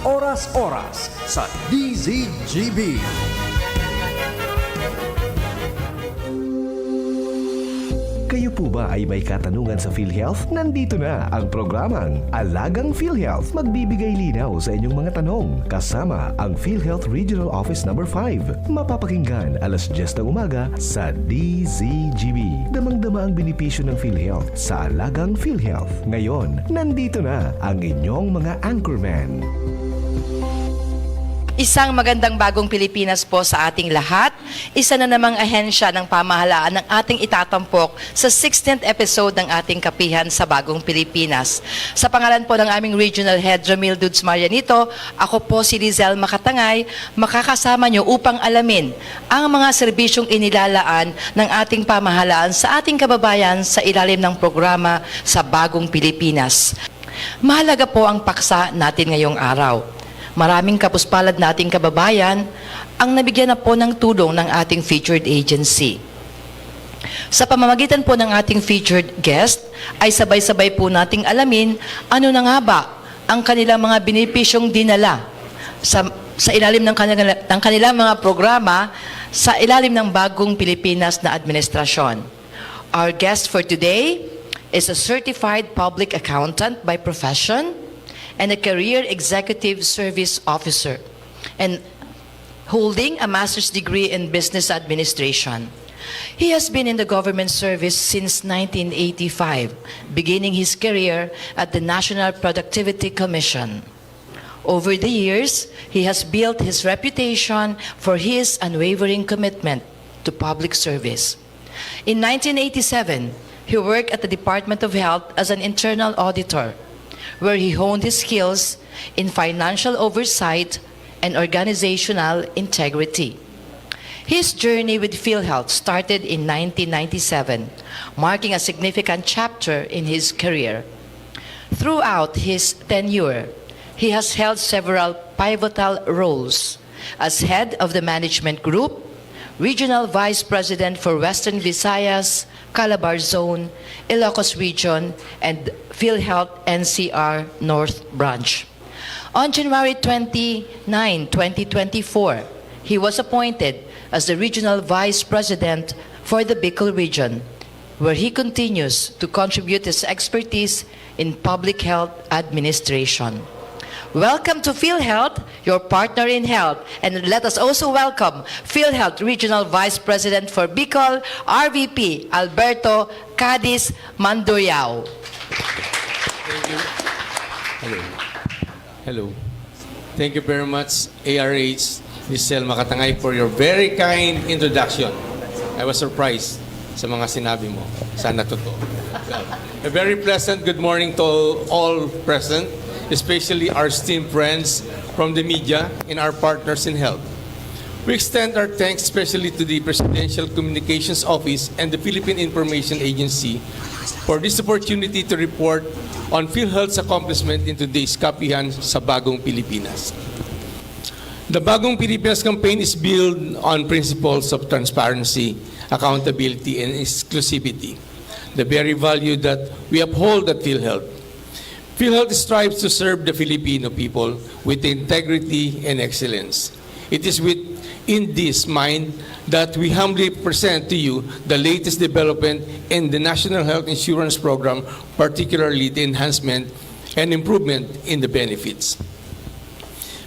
oras-oras sa DZGB. Kayo po ba ay may katanungan sa PhilHealth? Nandito na ang programang Alagang PhilHealth. Magbibigay linaw sa inyong mga tanong kasama ang PhilHealth Regional Office No. 5. Mapapakinggan alas 10 ng umaga sa DZGB. Damang-dama ang benepisyo ng PhilHealth sa Alagang PhilHealth. Ngayon, nandito na ang inyong mga anchorman. Isang magandang bagong Pilipinas po sa ating lahat. Isa na namang ahensya ng pamahalaan ng ating itatampok sa 16th episode ng ating kapihan sa Bagong Pilipinas. Sa pangalan po ng aming Regional Head, Jamil Dudes Marianito, ako po si Lizel Makatangay, makakasama nyo upang alamin ang mga serbisyong inilalaan ng ating pamahalaan sa ating kababayan sa ilalim ng programa sa Bagong Pilipinas. Mahalaga po ang paksa natin ngayong araw. Maraming kapuspalad nating kababayan ang nabigyan na po ng tulong ng ating featured agency. Sa pamamagitan po ng ating featured guest, ay sabay-sabay po nating alamin ano na nga ba ang kanilang mga benepisyong dinala sa ilalim ng kanilang mga programa sa ilalim ng Bagong Pilipinas na administrasyon. Our guest for today is a certified public accountant by profession and a career executive service officer, and holding a master's degree in business administration. He has been in the government service since 1985, beginning his career at the National Productivity Commission. Over the years, he has built his reputation for his unwavering commitment to public service. In 1987, he worked at the Department of Health as an internal auditor, where he honed his skills in financial oversight and organizational integrity. His journey with PhilHealth started in 1997, marking a significant chapter in his career. Throughout his tenure, he has held several pivotal roles as head of the management group, Regional Vice President for Western Visayas, Calabar Zone, Ilocos Region, and PhilHealth NCR North Branch. On January 29, 2024, he was appointed as the Regional Vice President for the Bicol Region, where he continues to contribute his expertise in public health administration. Welcome to PhilHealth, your partner in health. And let us also welcome PhilHealth Regional Vice President for Bicol, RVP Alberto Cadiz Manduyao. Thank you. Hello. Hello. Thank you very much, ARH, Lizel Makatangay, for your very kind introduction. I was surprised sa mga sinabi mo. Sana totoo. A very pleasant good morning to all present, especially our esteemed friends from the media and our partners in health. We extend our thanks especially to the Presidential Communications Office and the Philippine Information Agency for this opportunity to report on PhilHealth's accomplishment in today's kapihan sa Bagong Pilipinas. The Bagong Pilipinas campaign is built on principles of transparency, accountability, and exclusivity, the very value that we uphold at PhilHealth. PhilHealth strives to serve the Filipino people with integrity and excellence. It is within this mind that we humbly present to you the latest development in the National Health Insurance Program, particularly the enhancement and improvement in the benefits.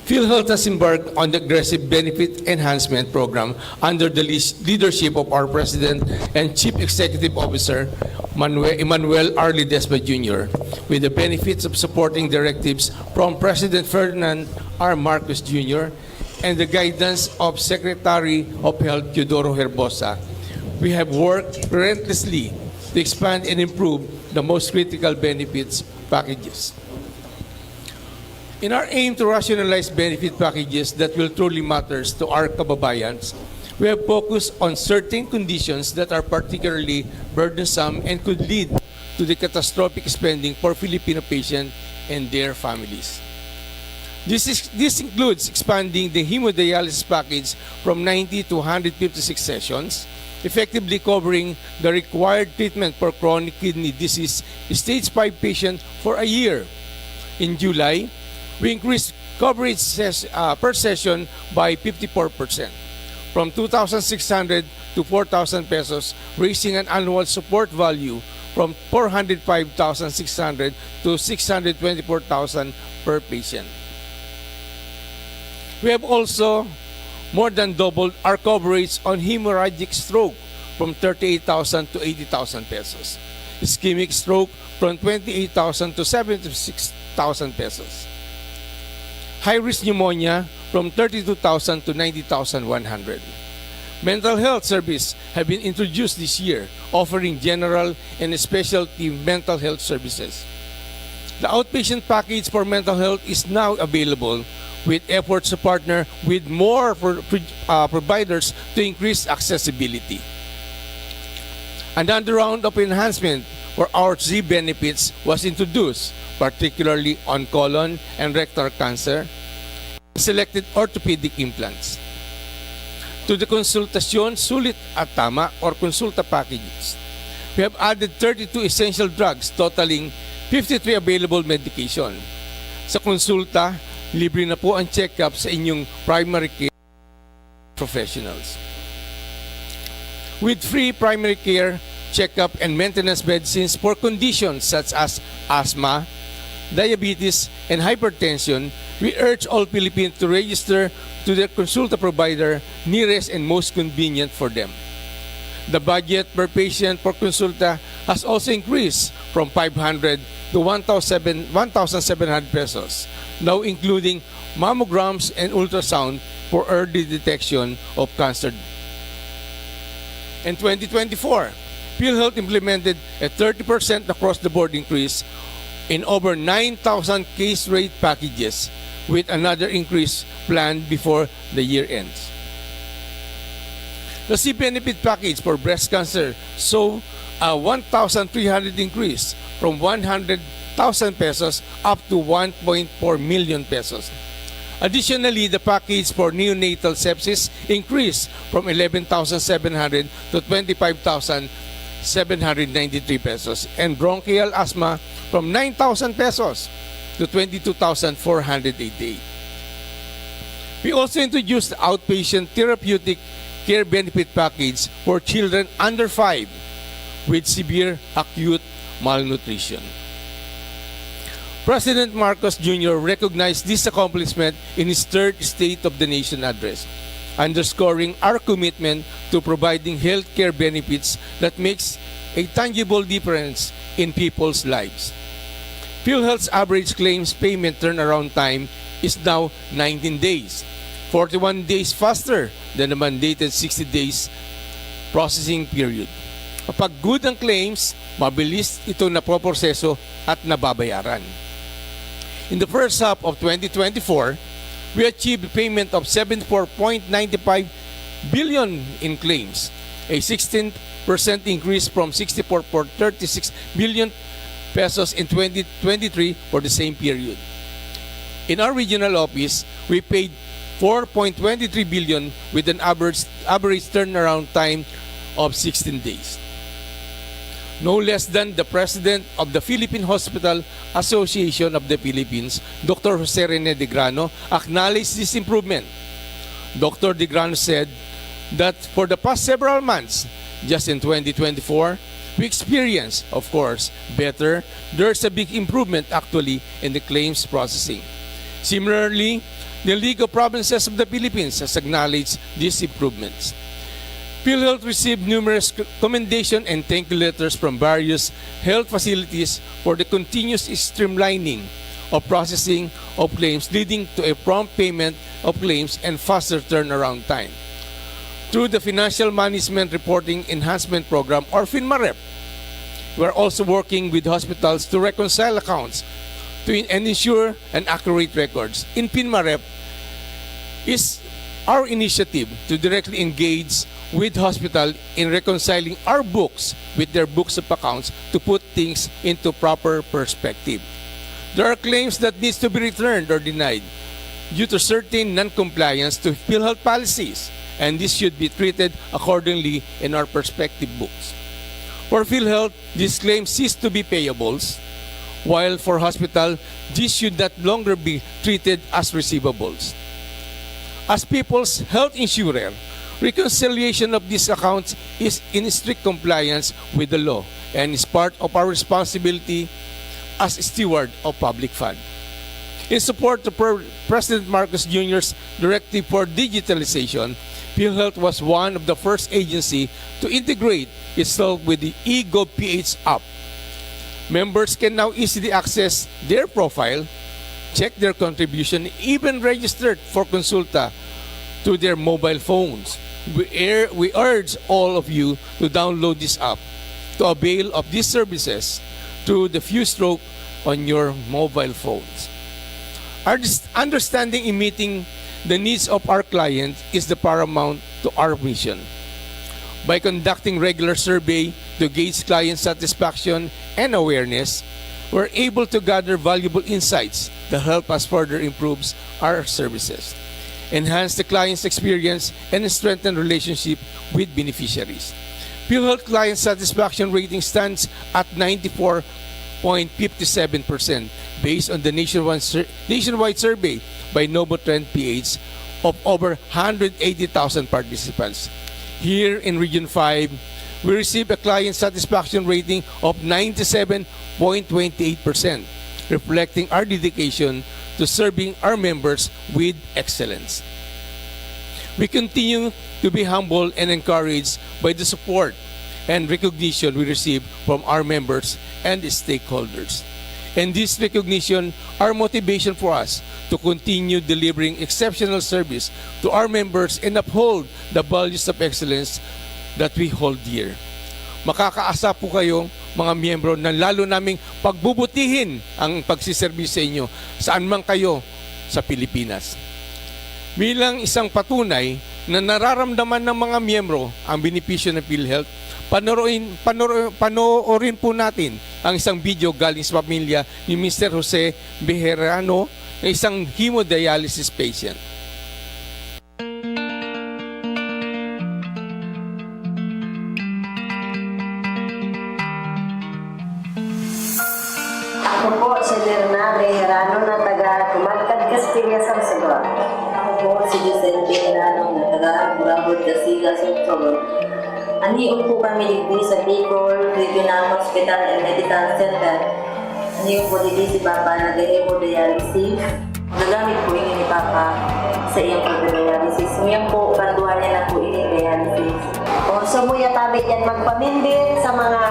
PhilHealth has embarked on the aggressive benefit enhancement program under the leadership of our President and Chief Executive Officer, Emmanuel R. Ledesma Jr., with the benefits of supporting directives from President Ferdinand R. Marcos Jr. and the guidance of Secretary of Health Teodoro Herbosa. We have worked relentlessly to expand and improve the most critical benefits packages. In our aim to rationalize benefit packages that will truly matter to our kababayans, we have focused on certain conditions that are particularly burdensome and could lead to the catastrophic spending for Filipino patients and their families. This includes expanding the hemodialysis package from 90 to 156 sessions, effectively covering the required treatment for chronic kidney disease stage 5 patient for a year. In July, we increased coverage per session by 54%, from 2,600 to 4,000 pesos, raising an annual support value from 405,600 to 624,000 per patient. We have also more than doubled our coverage on hemorrhagic stroke from 38,000 to 80,000 pesos. Ischemic stroke from 28,000 to 76,000 pesos. High-risk pneumonia from 32,000 to 90,100. Mental health service have been introduced this year, offering general and specialty mental health services. The outpatient package for mental health is now available, with efforts to partner with more providers to increase accessibility. Another round of enhancement for our Z benefits was introduced, particularly on colon and rectal cancer, and selected orthopedic implants. To the konsultasyon, sulit at tama, or konsulta packages, we have added 32 essential drugs totaling 53 available medication. Sa konsulta, libre na po ang check-up sa inyong primary care professionals. With free primary care, check-up, and maintenance medicines for conditions such as asthma, diabetes, and hypertension, we urge all Filipinos to register to their consulta provider nearest and most convenient for them. The budget per patient for consulta has also increased from 500 to 1,700 pesos, now including mammograms and ultrasound for early detection of cancer. In 2024, PhilHealth implemented a 30% across-the-board increase in over 9,000 case rate packages, with another increase planned before the year ends. The C benefit package for breast cancer saw a 1,300 increase from 100,000 pesos up to 1.4 million pesos. Additionally, the package for neonatal sepsis increased from 11,700 to 25,793 pesos, and bronchial asthma from 9,000 pesos to 22,488. We also introduced the outpatient therapeutic care benefit package for children under 5 with severe acute malnutrition. President Marcos Jr. recognized this accomplishment in his third State of the Nation address, underscoring our commitment to providing health care benefits that makes a tangible difference in people's lives. PhilHealth's average claims payment turnaround time is now 19 days, 41 days faster than the mandated 60 days processing period. Kapag good ang claims, mabilis ito napoproseso at nababayaran. In the first half of 2024, we achieved payment of 74.95 billion in claims, a 16% increase from 64.36 billion pesos in 2023 for the same period. In our regional office, we paid 4.23 billion with an average turnaround time of 16 days. No less than the President of the Philippine Hospital Association of the Philippines, Dr. Jose Rene De Grano, acknowledged this improvement. Dr. De Grano said that for the past several months, just in 2024, we experienced, of course, there's a big improvement actually in the claims processing. Similarly, the League of Provinces of the Philippines has acknowledged these improvements. PhilHealth received numerous commendation and thank you letters from various health facilities for the continuous streamlining of processing of claims, leading to a prompt payment of claims and faster turnaround time. Through the Financial Management Reporting Enhancement Program, or FinMaREP, we are also working with hospitals to reconcile accounts and ensure an accurate records. In FinMaREP is our initiative to directly engage with hospital in reconciling our books with their books of accounts to put things into proper perspective. There are claims that needs to be returned or denied due to certain non-compliance to PhilHealth policies, and this should be treated accordingly in our perspective books. For PhilHealth, these claims cease to be payables while for hospital, this should not longer be treated as receivables. As people's health insurer, reconciliation of these accounts is in strict compliance with the law and is part of our responsibility as steward of public fund. In support of President Marcos Jr.'s directive for digitalization, PhilHealth was one of the first agency to integrate itself with the eGovPH app. Members can now easily access their profile, check their contribution, even register for consulta to their mobile phones. We urge all of you to download this app to avail of these services through the few stroke on your mobile phones. Our understanding in meeting the needs of our clients is the paramount to our mission. By conducting regular survey to gauge client satisfaction and awareness, we're able to gather valuable insights that help us further improve our services, enhance the client's experience, and strengthen relationship with beneficiaries. PhilHealth client satisfaction rating stands at 94.57% based on the nationwide survey by Novotrend PH of over 180,000 participants. Here in Region 5, we received a client satisfaction rating of 97.28%, reflecting our dedication to serving our members with excellence. We continue to be humbled and encouraged by the support and recognition we receive from our members and stakeholders. And this recognition are motivation for us to continue delivering exceptional service to our members and uphold the values of excellence that we hold dear. Makakaasa po kayo, mga miyembro, na lalo naming pagbubutihin ang pagsiservis sa inyo saan man kayo sa Pilipinas. Bilang isang patunay na nararamdaman ng mga miyembro ang benepisyo ng PhilHealth, panoorin po natin ang isang video galing sa pamilya ni Mr. Jose Bejerano, na isang hemodialysis patient. Ako po si Lerna Bejerano na taga Tumalcad, Castillas, Samsagua. Ako po si Giselle Bejerano na taga Burabot, Castillas, Samsagua. Aniyon po kami dito sa Bicol Regional Hospital and Medical Center. Aniyon po dito si Papa nag-hemodialysis. Magagamit po ini ni Papa sa iyong pag-dialysis. Ngayon po, kanduhan niya na po ini dialysis. O sumuya tabi yan magpamindir sa mga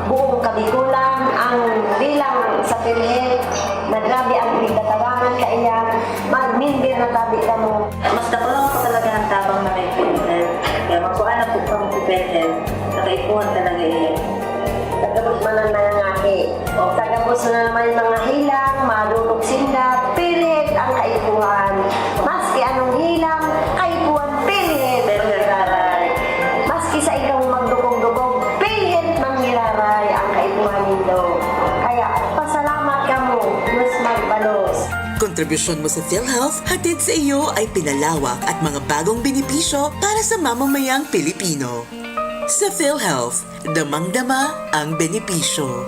buong kabikulan ang bilang sa PhilHealth na grabe ang pinagtatawangan kaiyan magmindir na tabi ka mo. Mas nakulang po talaga ang tabang na may PhilHealth. Kaya magpuan na po kami sa PhilHealth. Nakaipuhan talaga iyan. Tagabos man ang nangangahi. Tagabos na naman yung mga hilang, malulog sinda, PhilHealth ang kaipuhan. Maski anong hilang, kaipuhan PhilHealth. Pero nagkaray. Maski sa ikaw magdugong-dugong, PhilHealth manggiraray ang kaipuhan nito. Kaya pasalamat ka mo, mas magbalos. Kontribusyon mo sa PhilHealth, hatid sa iyo ay pinalawak at mga bagong benepisyo para sa mamamayang Pilipino. Sa PhilHealth, damang-dama ang benepisyo.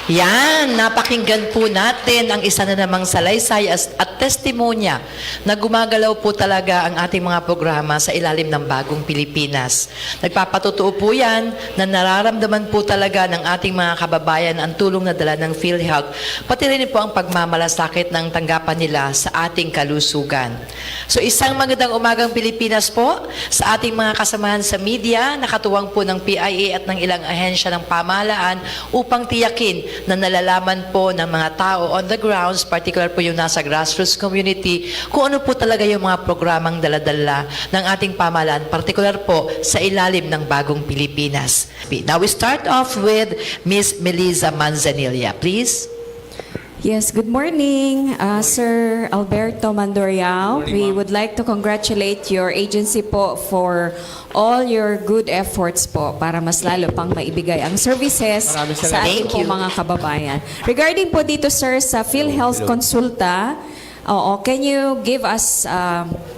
Yan, napakinggan po natin ang isa na namang salaysay at testimonya na gumagalaw po talaga ang ating mga programa sa ilalim ng Bagong Pilipinas. Nagpapatotoo po yan na nararamdaman po talaga ng ating mga kababayan ang tulong na dala ng PhilHealth, pati rin po ang pagmamalasakit ng tanggapan nila sa ating kalusugan. So isang magandang umagang Pilipinas po sa ating mga kasamahan sa media, nakatuwang po ng PIA at ng ilang ahensya ng pamahalaan upang tiyakin na nalalaman po ng mga tao on the grounds, particular po yung nasa grassroots community, kung ano po talaga yung mga programang daladala ng ating pamahalaan, particular po sa ilalim ng Bagong Pilipinas. Now we start off with Miss Melissa Manzanilla, please. Yes, good morning, Sir Alberto Mandoriao. We would like to congratulate your agency po for all your good efforts po para mas lalo pang maibigay ang services Maraming sa salamat. ating Thank po you. mga kababayan. Regarding po dito, sir, sa PhilHealth Consulta, Oo, can you give us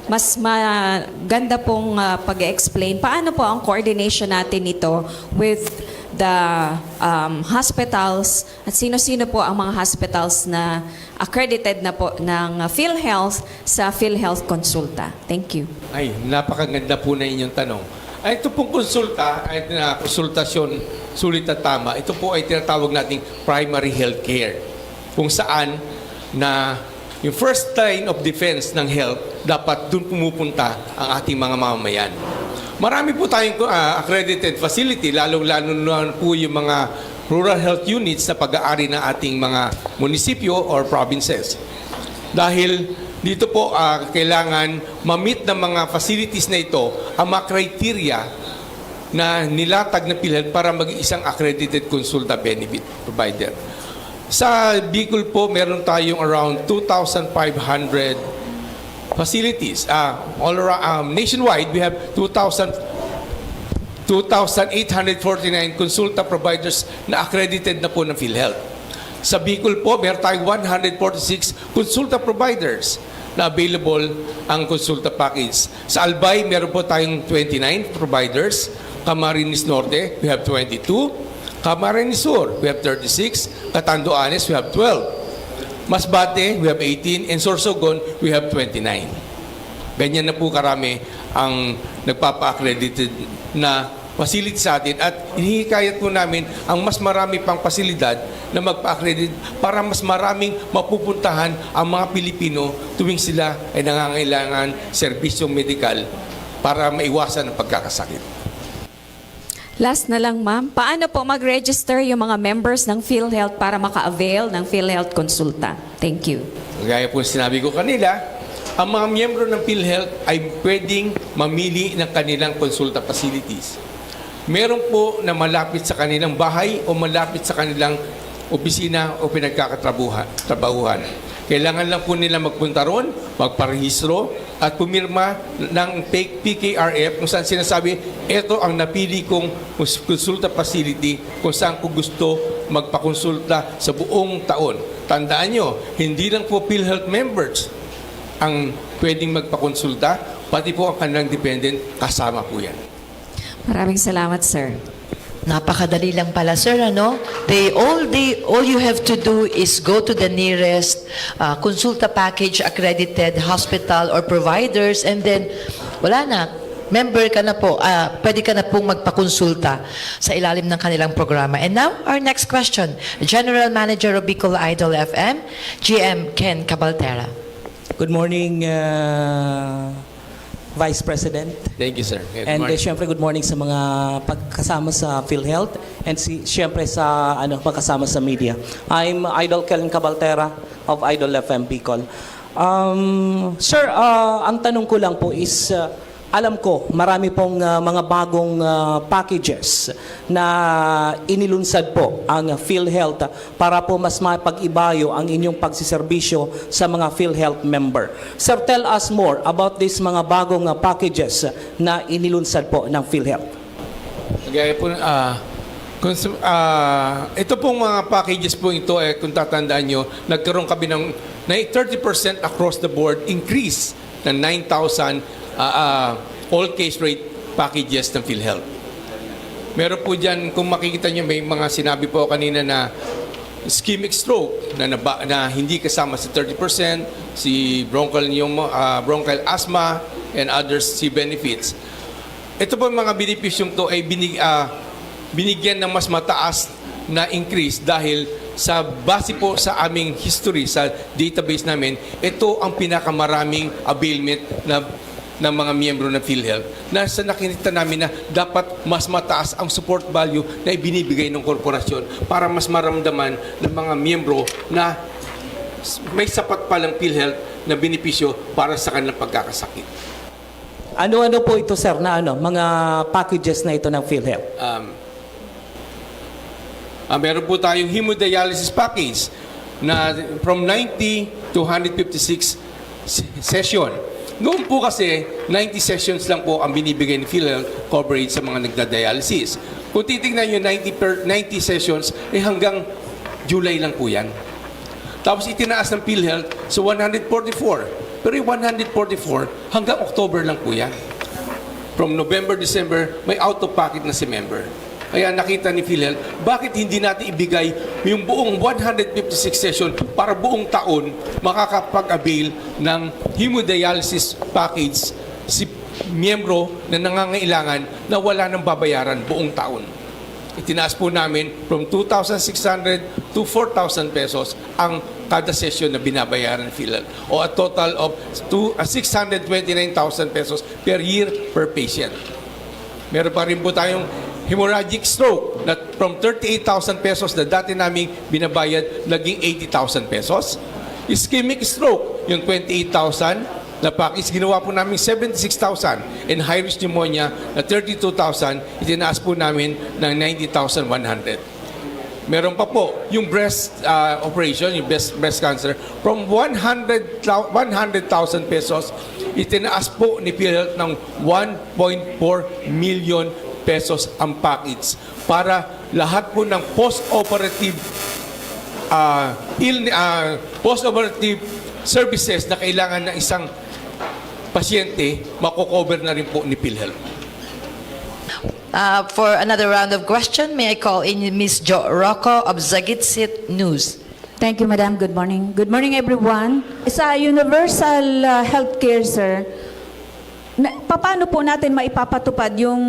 mas maganda pong pag-explain paano po ang coordination natin nito with the hospitals at sino-sino po ang mga hospitals na accredited na po ng PhilHealth sa PhilHealth Consulta? Thank you. Ay, napakaganda po na inyong tanong. Ay, ito pong konsultasyon, sulit at tama, ito po ay tinatawag nating primary health care. Kung saan na yung first line of defense ng health, dapat dun pumupunta ang ating mga mamamayan. Marami po tayong accredited facility, lalong-lalo na po yung mga rural health units na pag-aari ng ating mga munisipyo or provinces. Dahil dito po kailangan ma-meet ng mga facilities na ito ang mga criteria na nilatag na PhilHealth para maging isang accredited consulta benefit provider. Sa Bicol po, meron tayong around 2,500 facilities. All around, nationwide, we have 2,849 consulta providers na accredited na po ng PhilHealth. Sa Bicol po, meron tayong 146 consulta providers na available ang consulta package. Sa Albay, meron po tayong 29 providers. Camarines Norte, we have 22. Camarines Sur, we have 36. Catanduanes, we have 12. Masbate, we have 18. And Sorsogon, we have 29. Ganyan na po karami ang nagpapa-accredited na facility sa atin at hinihikayat po namin ang mas marami pang pasilidad na magpa-accredit para mas maraming mapupuntahan ang mga Pilipino tuwing sila ay nangangailangan serbisyong medikal para maiwasan ang pagkakasakit. Last na lang, ma'am. Paano po mag-register yung mga members ng PhilHealth para maka-avail ng PhilHealth Consulta? Thank you. Gaya po sinabi ko kanila, ang mga miyembro ng PhilHealth ay pwedeng mamili ng kanilang consulta facilities. Meron po na malapit sa kanilang bahay o malapit sa kanilang opisina o pinagkakatrabahuhan. Kailangan lang po nila magpunta ron, magparehistro at pumirma ng PKRF kung saan sinasabi, ito ang napili kong consulta facility kung saan ko gusto magpakonsulta sa buong taon. Tandaan nyo, hindi lang po PhilHealth members ang pwedeng magpakonsulta, pati po ang kanilang dependent, kasama po yan. Maraming salamat, sir. Napakadali lang pala, sir, ano? All you have to do is go to the nearest consulta package accredited hospital or providers and then wala na. Member ka na po, pwede ka na pong magpakonsulta sa ilalim ng kanilang programa. And now, our next question. General Manager of Bicol Idol FM, GM Ken Cabaltera. Good morning, Vice President. Thank you, sir. Good And morning. syempre good morning sa mga pagkasama sa PhilHealth and syempre sa pagkasama sa media. I'm Idol Ken Cabaltera of Idol FM Bicol. Sir, ang tanong ko lang po is alam ko marami pong mga bagong packages na inilunsad po ang PhilHealth para po mas mapag-ibayo ang inyong pagsiservisyo sa mga PhilHealth member. Sir, tell us more about these mga bagong packages na inilunsad po ng PhilHealth. Gaya po, ito pong mga packages po ito, kung tatandaan nyo, nagkaroon kami ng 30% across the board increase ng 9,000 all case rate packages ng PhilHealth. Meron po dyan, kung makikita nyo, may mga sinabi po kanina na ischemic stroke na hindi kasama sa 30%, si bronchial asthma, and others si benefits. Ito po mga benepisyong to ay binigyan ng mas mataas na increase dahil sa base po sa aming history, sa database namin, ito ang pinakamaraming availment ng mga miyembro ng PhilHealth na sa nakikita namin na dapat mas mataas ang support value na ibinibigay ng korporasyon para mas maramdaman ng mga miyembro na may sapat palang PhilHealth na benepisyo para sa kanilang pagkakasakit. Ano-ano po ito, sir, na mga packages na ito ng PhilHealth? Meron po tayong hemodialysis package na from 90 to 156 session. Noon po kasi, 90 sessions lang po ang binibigay ni PhilHealth coverage sa mga nagda-dialysis. Kung titignan nyo, 90 sessions, hanggang July lang po yan. Tapos itinaas ng PhilHealth sa 144. Pero yung 144, hanggang October lang po yan. From November, December, may out-of-pocket na si member. Kaya nakita ni PhilHealth, bakit hindi natin ibigay yung buong 156 session para buong taon makakapag-avail ng hemodialysis package si miyembro na nangangailangan na wala nang babayaran buong taon. Itinaas po namin from 2,600 to 4,000 pesos ang kada session na binabayaran ng PhilHealth o a total of 629,000 pesos per year per patient. Meron pa rin po tayong hemorrhagic stroke na from 38,000 pesos na dati namin binabayad naging 80,000 pesos. Ischemic stroke, yung 28,000 na package, ginawa po namin 76,000. And high-risk pneumonia na 32,000, itinaas po namin ng 90,100. Meron pa po yung breast operation, yung breast cancer, from 100,000 pesos, itinaas po ni PhilHealth ng 1.4 million pesos ang package para lahat po ng post-operative post-operative services na kailangan ng isang pasyente, mako-cover na rin po ni PhilHealth. For another round of question, may I call in Ms. Jo Rocco of Zagitsit News. Thank you, Madam. Good morning. Good morning, everyone. Sa universal healthcare, sir, paano po natin maipapatupad yung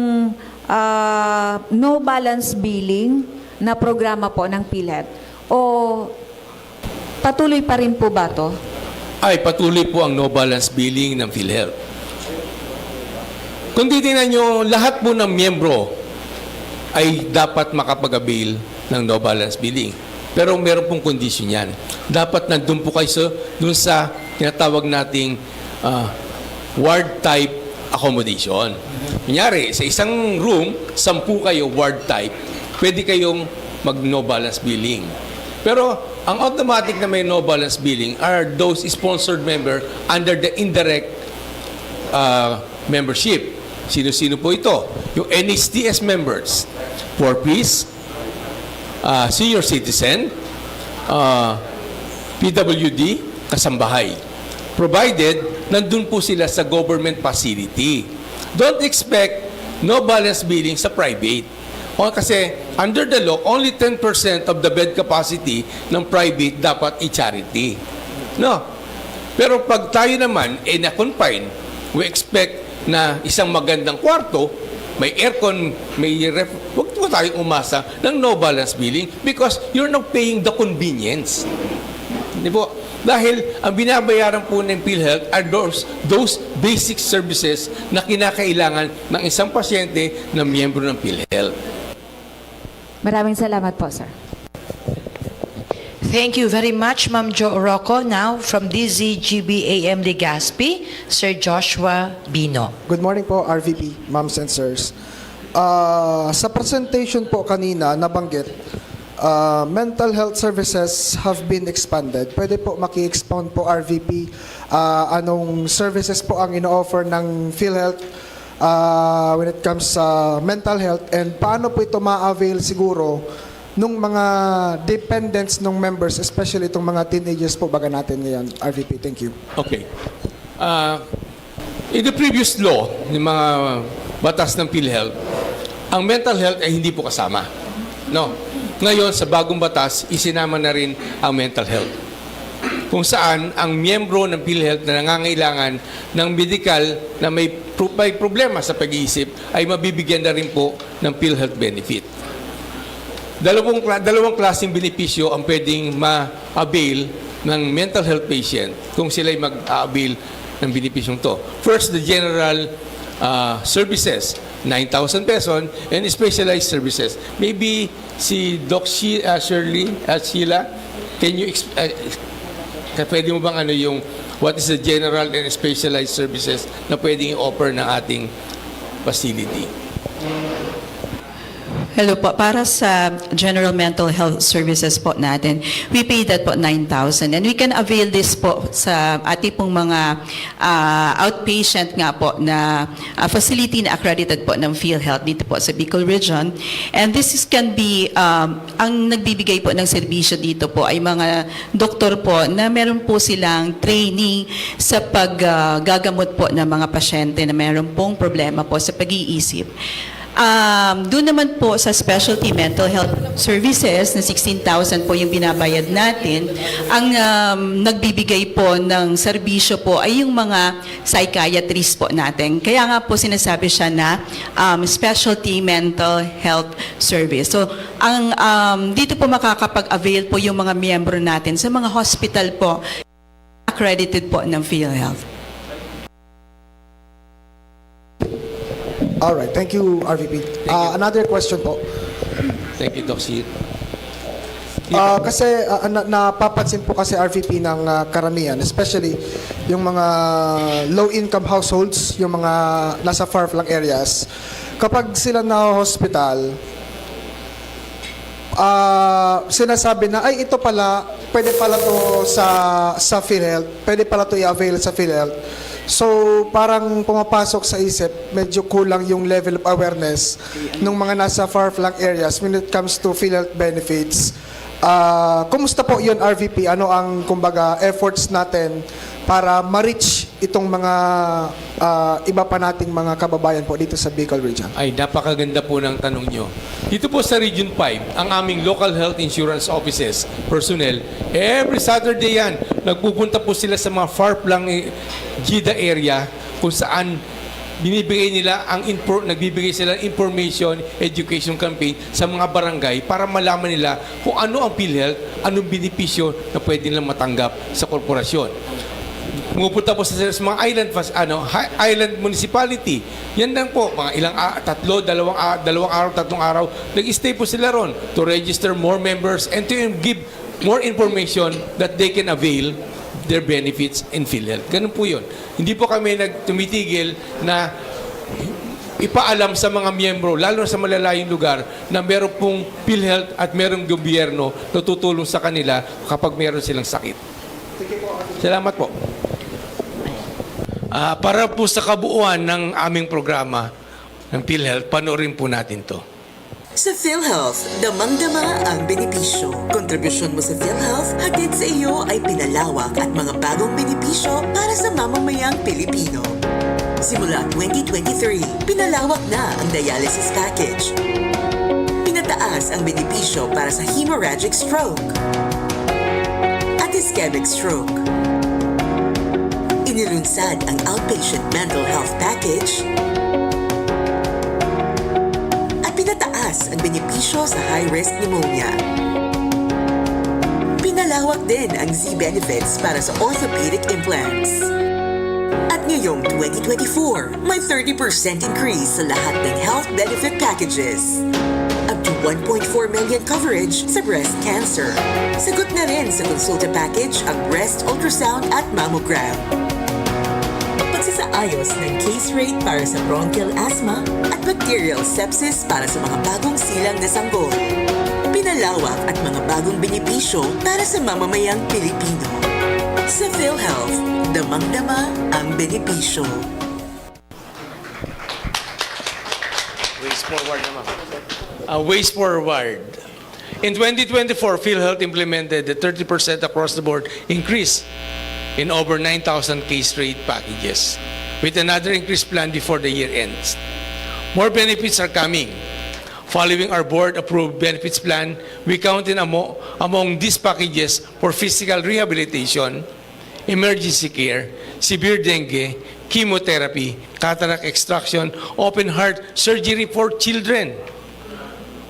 no balance billing na programa po ng PhilHealth? O patuloy pa rin po ba to? Ay, patuloy po ang no balance billing ng PhilHealth. Kung titingnan nyo, lahat po ng miyembro ay dapat makapag-avail ng no balance billing. Pero meron pong condition yan. Dapat nandun po kayo dun sa tinatawag nating ward type accommodation. Kunyari, sa isang room, 10 kayo ward type, pwede kayong mag-no balance billing. Pero ang automatic na may no balance billing are those sponsored member under the indirect membership. Sino-sino po ito? Yung NHTS members, for peace, senior citizen, PWD, kasambahay. Provided, nandun po sila sa government facility. Don't expect no balance billing sa private. O kasi, under the law, only 10% of the bed capacity ng private dapat i-charity. No? Pero pag tayo naman, na-confine, we expect na isang magandang kwarto, may aircon, may ref, huwag po tayong umasa ng no balance billing because you're not paying the convenience. Di po? Dahil ang binabayaran po ng PhilHealth are those basic services na kinakailangan ng isang pasyente na miyembro ng PhilHealth. Maraming salamat po, sir. Thank you very much, Ma'am Jo Rocco. Now, from DZGB-AM Legazpi, Sir Joshua Bino. Good morning po, RVP, ma'ams and sirs. Sa presentation po kanina, nabanggit, mental health services have been expanded. Pwede po maki-expound po, RVP, anong services po ang ino-offer ng PhilHealth when it comes sa mental health and paano po ito ma-avail siguro nung mga dependents ng members, especially itong mga teenagers po baga natin ngayon. RVP, thank you. Okay. In the previous law, ng mga batas ng PhilHealth, ang mental health ay hindi po kasama. No. Ngayon, sa bagong batas, isinama na rin ang mental health. Kung saan, ang miyembro ng PhilHealth na nangangailangan ng medical na may problema sa pag-iisip ay mabibigyan na rin po ng PhilHealth benefit. Dalawang klaseng benepisyo ang pwedeng ma-avail ng mental health patient kung sila'y mag-avail ng benepisyong to. First, the general services, 9,000 pesos, and specialized services. Maybe si Doc Sheila, can you pwede mo bang yung what is the general and specialized services na pwedeng i-offer ng ating facility? Hello po. Para sa general mental health services po natin, we pay that po 9,000. And we can avail this po sa ating pong mga outpatient nga po na facility na accredited po ng PhilHealth dito po sa Bicol Region. And this can be, ang nagbibigay po ng serbisyo dito po ay mga doktor po na meron po silang training sa paggagamot po ng mga pasyente na meron pong problema po sa pag-iisip. Doon naman po sa specialty mental health services na 16,000 po yung binabayad natin, ang nagbibigay po ng serbisyo po ay yung mga psychiatrist po natin. Kaya nga po sinasabi siya na specialty mental health service. So, ang dito po makakapag-avail po yung mga miyembro natin sa mga hospital po accredited po ng PhilHealth. All right, thank you, RVP. Another question po. Thank you, Doc Sir. Kasi napapansin po kasi RVP ng karamihan, especially yung mga low-income households, yung mga nasa far-flung areas, kapag sila na hospital, sinasabi na, ay ito pala, pwede pala to sa PhilHealth, pwede pala to i-avail sa PhilHealth. So, parang pumapasok sa isip, medyo kulang yung level of awareness ng mga nasa far-flung areas when it comes to PhilHealth benefits. Kumusta po yun, RVP? Ano ang, kumbaga, efforts natin para ma-reach itong mga iba pa nating mga kababayan po dito sa Bicol Region? Ay, napakaganda po ng tanong nyo. Dito po sa Region 5, ang aming local health insurance offices, personnel, every Saturday yan, nagpupunta po sila sa mga far-flung GIDA area kung saan binibigay nila nagbibigay sila ng information, education campaign sa mga barangay para malaman nila kung ano ang PhilHealth, anong benepisyo na pwede nilang matanggap sa korporasyon. Pumupunta po sa mga island municipality. Yan lang po, mga ilang dalawang araw, tatlong araw, nag-stay po sila ron to register more members and to give more information that they can avail their benefits in PhilHealth. Ganun po yun. Hindi po kami tumitigil na ipaalam sa mga miyembro, lalo sa malalayong lugar, na meron pong PhilHealth at merong gobyerno na tutulong sa kanila kapag meron silang sakit. Salamat po. Para po sa kabuuan ng aming programa ng PhilHealth, panoorin po natin to. Sa PhilHealth, damang-dama ang benepisyo. Kontribusyon mo sa PhilHealth, hatid sa iyo ay pinalawak at mga bagong benepisyo para sa mamamayang Pilipino. Simula 2023, pinalawak na ang dialysis package. Pinataas ang benepisyo para sa hemorrhagic stroke at ischemic stroke. Inilunsad ang outpatient mental health package at pinataas ang benepisyo sa high-risk pneumonia. Pinalawak din ang Z-benefits para sa orthopedic implants. At ngayong 2024, may 30% increase sa lahat ng health benefit packages. Up to 1.4 million coverage sa breast cancer. Sagot na rin sa consulta package ang breast ultrasound at mammogram. Pagsasaayos ng case rate para sa bronchial asthma at bacterial sepsis para sa mga bagong silang na sanggol. Pinalawak at mga bagong benepisyo para sa mamamayang Pilipino. Sa PhilHealth, damang-dama ang benepisyo. Ways forward naman. Ways forward. In 2024, PhilHealth implemented the 30% across the board increase in over 9,000 case rate packages, with another increase planned before the year ends. More benefits are coming. Following our board-approved benefits plan, we counted among these packages for physical rehabilitation, emergency care, severe dengue, chemotherapy, cataract extraction, open heart surgery for children.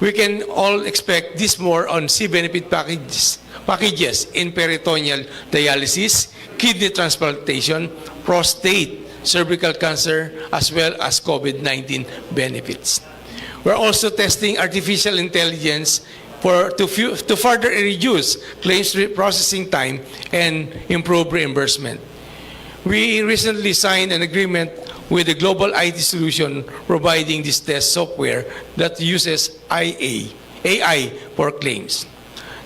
We can all expect this more on C-benefit packages in peritoneal dialysis, kidney transplantation, prostate, cervical cancer, as well as COVID-19 benefits. We're also testing artificial intelligence to further reduce claims processing time and improve reimbursement. We recently signed an agreement with a global IT solution providing this test software that uses AI for claims.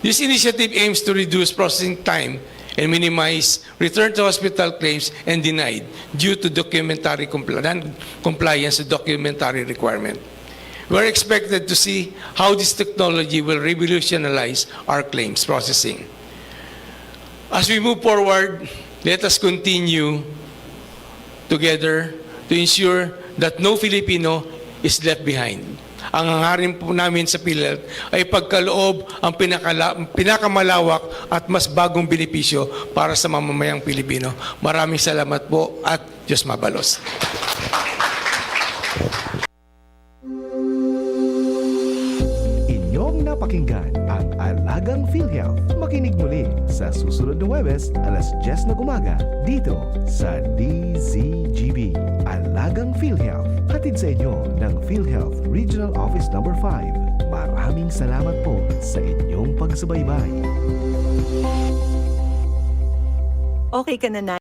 This initiative aims to reduce processing time and minimize return to hospital claims and denied due to documentary compliance to documentary requirement. We're expected to see how this technology will revolutionize our claims processing. As we move forward, let us continue together to ensure that no Filipino is left behind. Ang hangarin po namin sa PhilHealth ay pagkaloob ang pinakamalawak at mas bagong benepisyo para sa mamamayang Pilipino. Maraming salamat po at Diyos mabalos. Inyong napakinggan ang Alagang PhilHealth. Makinig muli sa susunod na Huwebes, alas 10 ng umaga, dito sa DZGB. Alagang PhilHealth. Hatid sa inyo ng PhilHealth Regional Office No. 5. Maraming salamat po sa inyong pagsubaybay. Okay ka na,